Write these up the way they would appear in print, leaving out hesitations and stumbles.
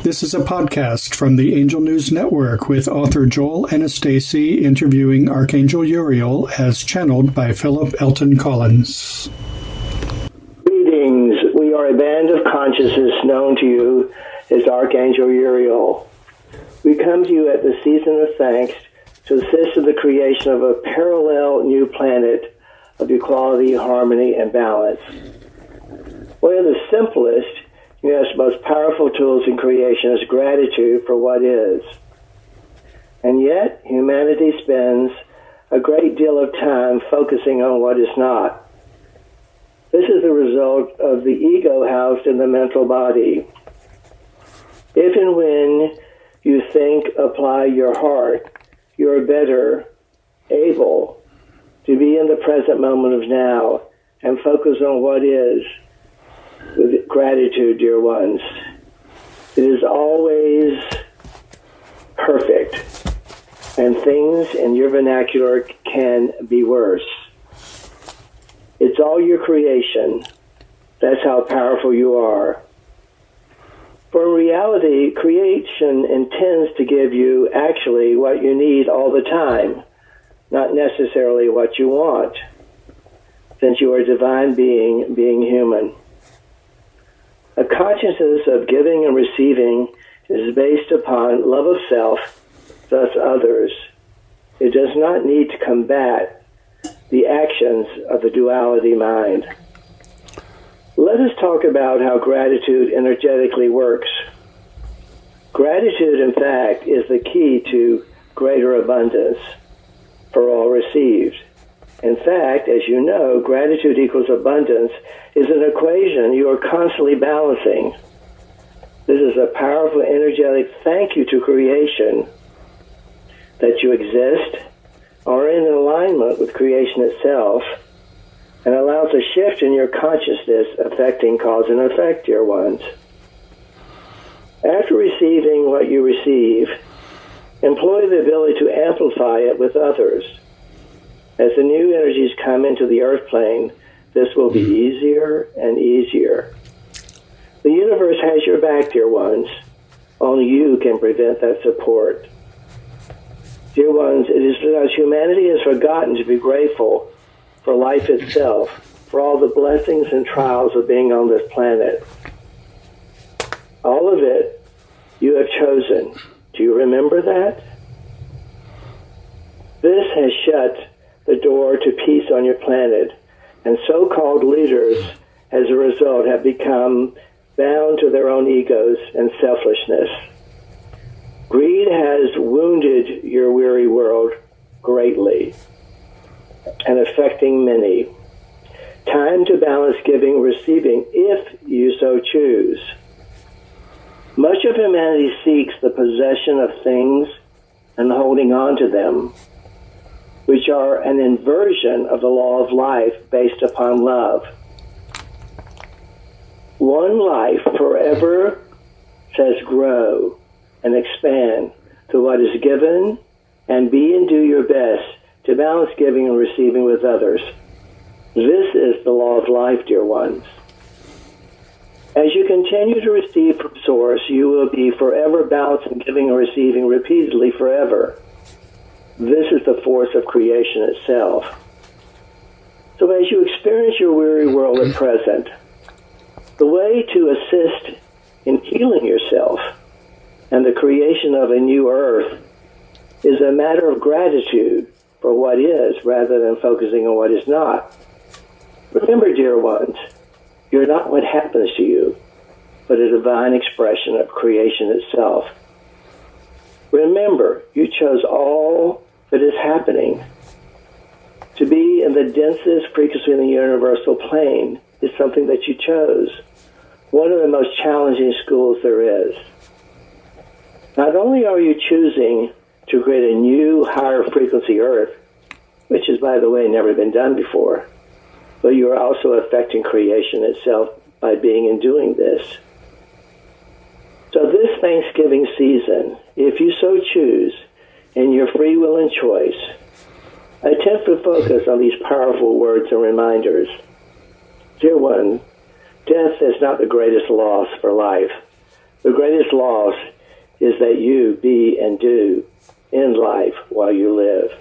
This is a podcast from the Angel News Network with author Joel Anastasi interviewing Archangel Uriel as channeled by Phillip Elton Collins. Greetings. We are a band of consciousness known to you as Archangel Uriel. We come to you at the season of thanks to assist in the creation of a parallel new planet of equality, harmony, and balance. One of the simplest, yes, most powerful tools in creation is gratitude for what is. And yet, humanity spends a great deal of time focusing on what is not. This is the result of the ego housed in the mental body. If and when you think, apply your heart, you're better able to be in the present moment of now and focus on what is. With gratitude, dear ones. It is always perfect, and things in your vernacular can be worse. It's all your creation. That's how powerful you are. For in reality, creation intends to give you actually what you need all the time, not necessarily what you want, since you are a divine being, being human. A consciousness of giving and receiving is based upon love of self, thus others. It does not need to combat the actions of the duality mind. Let us talk about how gratitude energetically works. Gratitude, in fact, is the key to greater abundance for all received. In fact, as you know, gratitude equals abundance is an equation you are constantly balancing. This is a powerful, energetic thank you to creation that you exist, are in alignment with creation itself, and allows a shift in your consciousness affecting cause and effect, dear ones. After receiving what you receive, employ the ability to amplify it with others. As the new energies come into the earth plane, this will be easier and easier. The universe has your back, dear ones. Only you can prevent that support. Dear ones, it is because humanity has forgotten to be grateful for life itself, for all the blessings and trials of being on this planet. All of it you have chosen. Do you remember that? This has shut the door to peace on your planet, and so-called leaders, as a result, have become bound to their own egos and selfishness. Greed has wounded your weary world greatly and affecting many. Time to balance giving and receiving if you so choose. Much of humanity seeks the possession of things and holding on to them, which are an inversion of the law of life based upon love. One life forever says grow and expand to what is given and be and do your best to balance giving and receiving with others. This is the law of life, dear ones. As you continue to receive from Source, you will be forever balancing giving and receiving repeatedly forever. This is the force of creation itself. So as you experience your weary world at present, the way to assist in healing yourself and the creation of a new earth is a matter of gratitude for what is rather than focusing on what is not. Remember, dear ones, you're not what happens to you, but a divine expression of creation itself. Remember, you chose all that is happening. To be in the densest frequency in the universal plane is something that you chose. One of the most challenging schools there is. Not only are you choosing to create a new, higher frequency Earth, which has, by the way, never been done before, but you are also affecting creation itself by being and doing this. So this Thanksgiving season, if you so choose, in your free will and choice, attempt to focus on these powerful words and reminders. Dear one, death is not the greatest loss for life, The greatest loss is that you be and do in life while you live.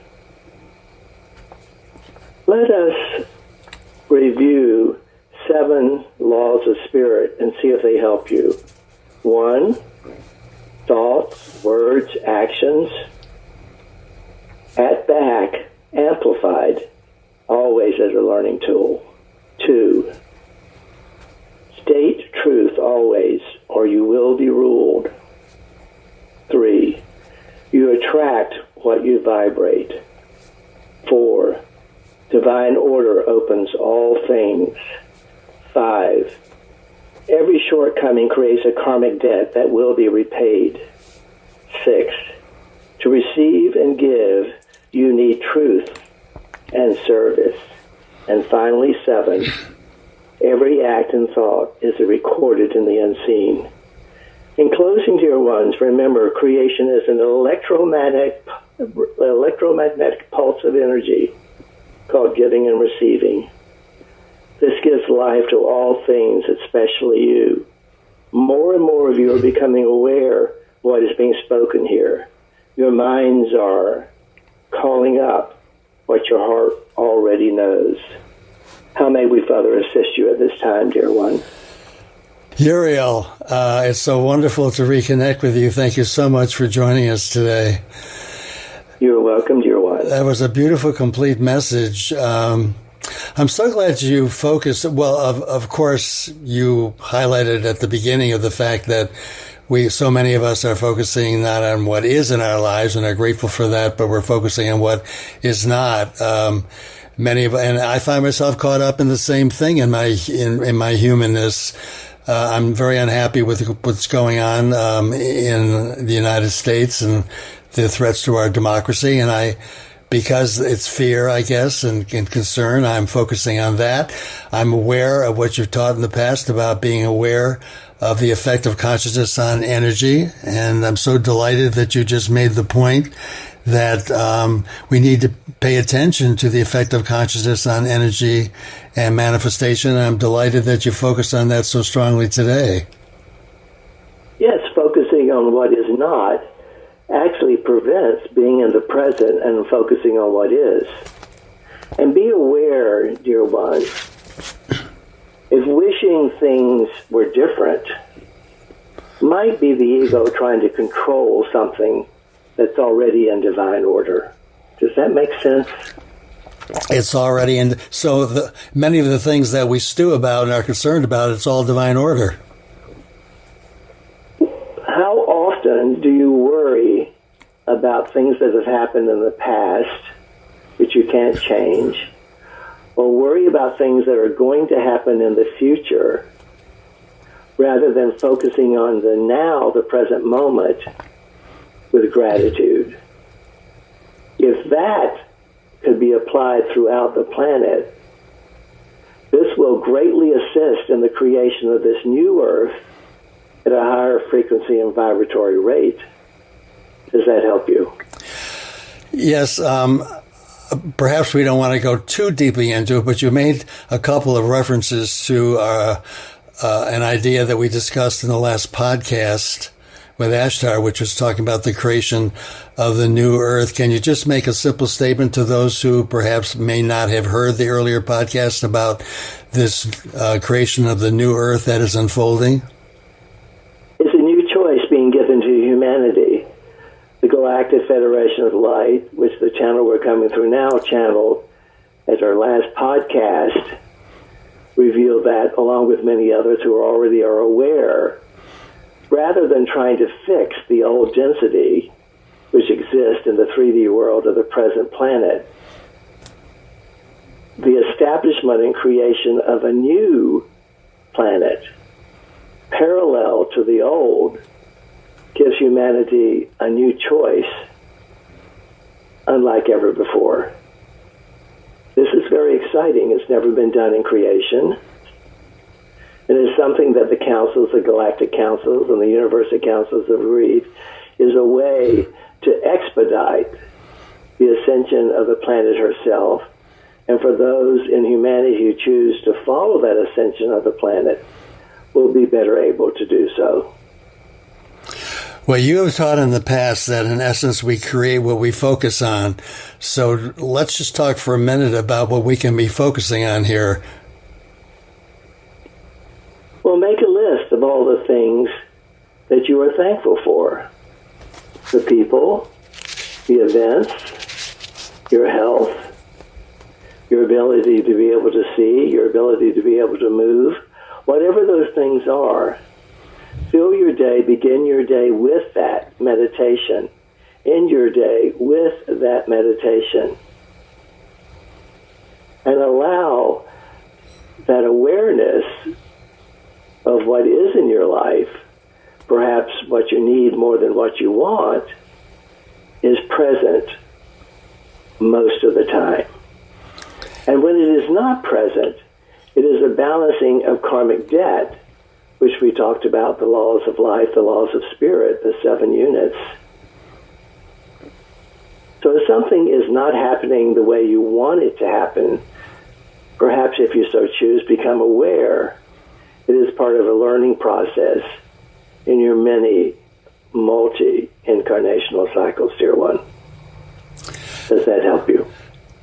Let us review 7 laws of spirit and see if they help you. 1, thoughts, words, actions, at back, amplified, always as a learning tool. 2, state truth always, or you will be ruled. 3, you attract what you vibrate. 4, divine order opens all things. 5, every shortcoming creates a karmic debt that will be repaid. 6, to receive and give, you need truth and service. And finally, 7, every act and thought is recorded in the unseen. In closing, dear ones, remember creation is an electromagnetic pulse of energy called giving and receiving. This gives life to all things, especially you. More and more of you are becoming aware of what is being spoken here. Your minds are calling up what your heart already knows. How may we further assist you at this time, dear one? Uriel, it's so wonderful to reconnect with you. Thank you so much for joining us today. You're welcome, dear one. That was a beautiful, complete message. I'm so glad you focused. Well, of course, you highlighted at the beginning of the fact that so many of us are focusing not on what is in our lives and are grateful for that, but we're focusing on what is not. And I find myself caught up in the same thing in my humanness. I'm very unhappy with what's going on in the United States and the threats to our democracy. And because it's fear, I guess, and concern, I'm focusing on that. I'm aware of what you've taught in the past about being aware of the effect of consciousness on energy. And I'm so delighted that you just made the point that we need to pay attention to the effect of consciousness on energy and manifestation. I'm delighted that you focused on that so strongly today. Yes, focusing on what is not actually prevents being in the present and focusing on what is. And be aware, dear one, if wishing things were different might be the ego trying to control something that's already in divine order. Does that make sense? It's already in. So many of the things that we stew about and are concerned about, it's all divine order. How often do you worry about things that have happened in the past that you can't change, or worry about things that are going to happen in the future, rather than focusing on the now, the present moment, with gratitude? If that could be applied throughout the planet, this will greatly assist in the creation of this new earth at a higher frequency and vibratory rate. Does that help you? Yes. Perhaps we don't want to go too deeply into it, but you made a couple of references to an idea that we discussed in the last podcast with Ashtar, which was talking about the creation of the new earth. Can you just make a simple statement to those who perhaps may not have heard the earlier podcast about this creation of the new earth that is unfolding? It's a new choice being given to humanity. The Galactic Federation of Light, which the channel we're coming through now channeled as our last podcast, revealed that, along with many others who already are aware, rather than trying to fix the old density which exists in the 3D world of the present planet, the establishment and creation of a new planet parallel to the old gives humanity a new choice unlike ever before. This is very exciting. It's never been done in creation. It is something that the councils, the galactic councils, and the universal councils have agreed is a way to expedite the ascension of the planet herself. And for those in humanity who choose to follow that ascension of the planet, will be better able to do so. Well, you have taught in the past that in essence we create what we focus on. So let's just talk for a minute about what we can be focusing on here. Well, make a list of all the things that you are thankful for. The people, the events, your health, your ability to be able to see, your ability to be able to move, whatever those things are. Fill your day, begin your day with that meditation. End your day with that meditation. And allow that awareness of what is in your life, perhaps what you need more than what you want, is present most of the time. And when it is not present, it is a balancing of karmic debt, which we talked about, the laws of life, the laws of spirit, the 7 units. So if something is not happening the way you want it to happen, perhaps if you so choose, become aware. It is part of a learning process in your many multi-incarnational cycles, dear one. Does that help you?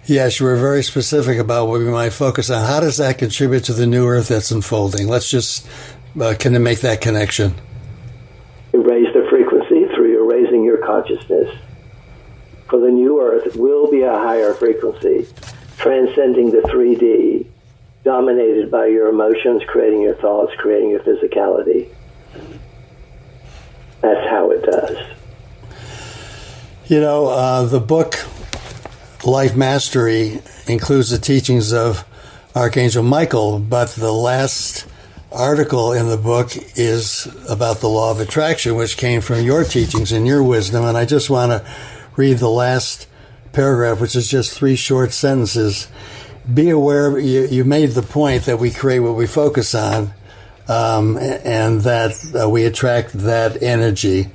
Yes, you were very specific about what we might focus on. How does that contribute to the new earth that's unfolding? Let's just can it make that connection? You raise the frequency through your raising your consciousness. For the new earth will be a higher frequency, transcending the 3D, dominated by your emotions, creating your thoughts, creating your physicality. That's how it does. You know, the book Life Mastery includes the teachings of Archangel Michael, but the last article in the book is about the law of attraction, which came from your teachings and your wisdom. And I just want to read the last paragraph, which is just 3 short sentences. Be aware, you made the point that we create what we focus on, and that we attract that energy.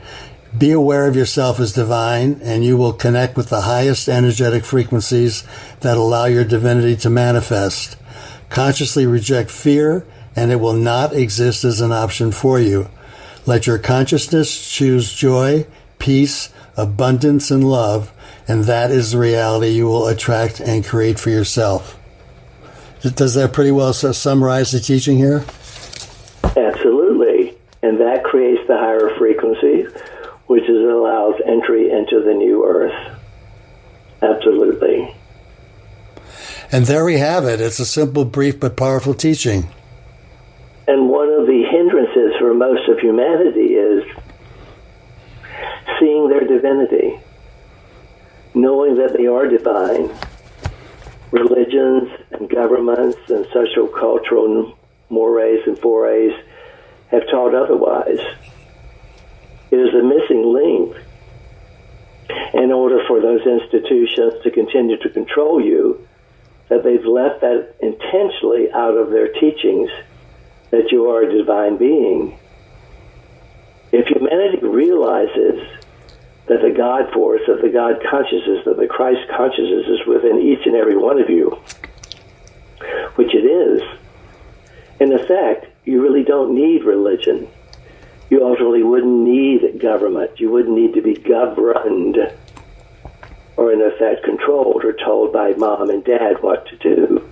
Be aware of yourself as divine, and you will connect with the highest energetic frequencies that allow your divinity to manifest. Consciously reject fear, and it will not exist as an option for you. Let your consciousness choose joy, peace, abundance, and love, and that is the reality you will attract and create for yourself. Does that pretty well summarize the teaching here? Absolutely. And that creates the higher frequency, which allows entry into the new earth. Absolutely. And there we have it. It's a simple, brief, but powerful teaching. And one of the hindrances for most of humanity is seeing their divinity, knowing that they are divine. Religions and governments and social cultural mores and forays have taught otherwise. It is a missing link. In order for those institutions to continue to control you, that they've left that intentionally out of their teachings, that you are a divine being. If humanity realizes that the God force, that the God consciousness, that the Christ consciousness is within each and every one of you, which it is, in effect, you really don't need religion. You ultimately wouldn't need government. You wouldn't need to be governed or, in effect, controlled or told by mom and dad what to do.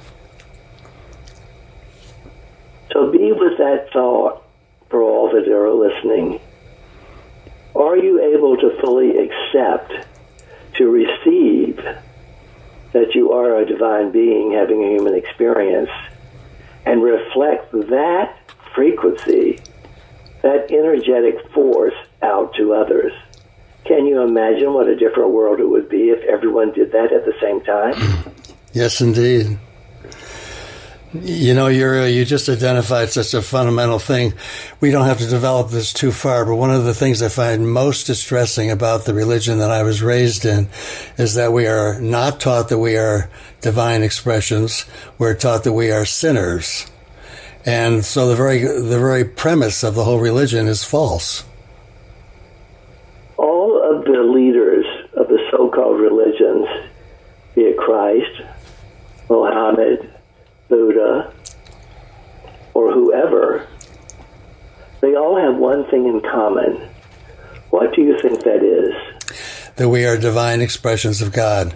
So be with that thought for all that are listening. Are you able to fully accept, to receive that you are a divine being having a human experience and reflect that frequency, that energetic force out to others? Can you imagine what a different world it would be if everyone did that at the same time? Yes, indeed. You know, Uriel, you just identified such a fundamental thing. We don't have to develop this too far, but one of the things I find most distressing about the religion that I was raised in is that we are not taught that we are divine expressions. We're taught that we are sinners. And so the very premise of the whole religion is false. All of the leaders of the so-called religions, be it Christ, Mohammed, Buddha, or whoever, they all have one thing in common, What do you think that is? That we are divine expressions of God.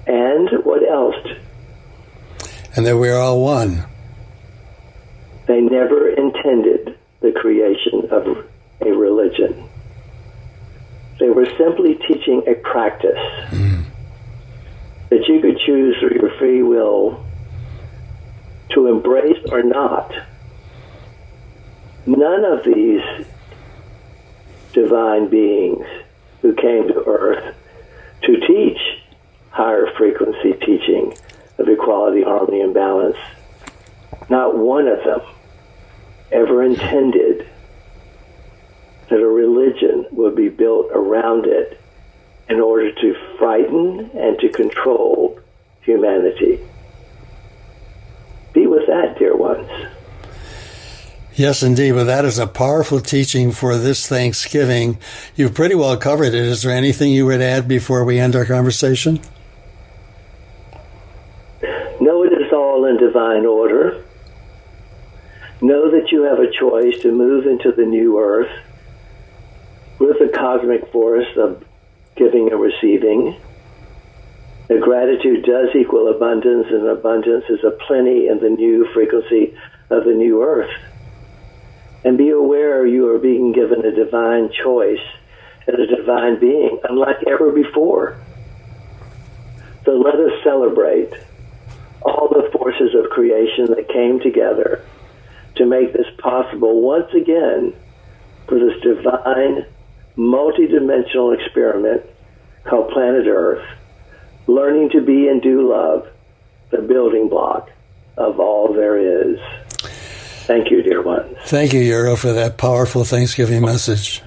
And what else? And that we are all one. They never intended the creation of a religion. They were simply teaching a practice that you could choose through your free will to embrace or not. None of these divine beings who came to earth to teach higher frequency teaching of equality, harmony, and balance, not one of them ever intended that a religion would be built around it in order to frighten and to control humanity. Be with that, dear ones. Yes, indeed. Well, that is a powerful teaching for this Thanksgiving. You've pretty well covered it. Is there anything you would add before we end our conversation? Know it is all in divine order. Know that you have a choice to move into the new earth with the cosmic force of giving and receiving. That gratitude does equal abundance, and abundance is a plenty in the new frequency of the new earth. And be aware you are being given a divine choice and a divine being, unlike ever before. So let us celebrate all the forces of creation that came together to make this possible once again for this divine, multidimensional experiment called planet Earth, learning to be and do love, the building block of all there is. Thank you, dear ones. Thank you, Uriel, for that powerful Thanksgiving message.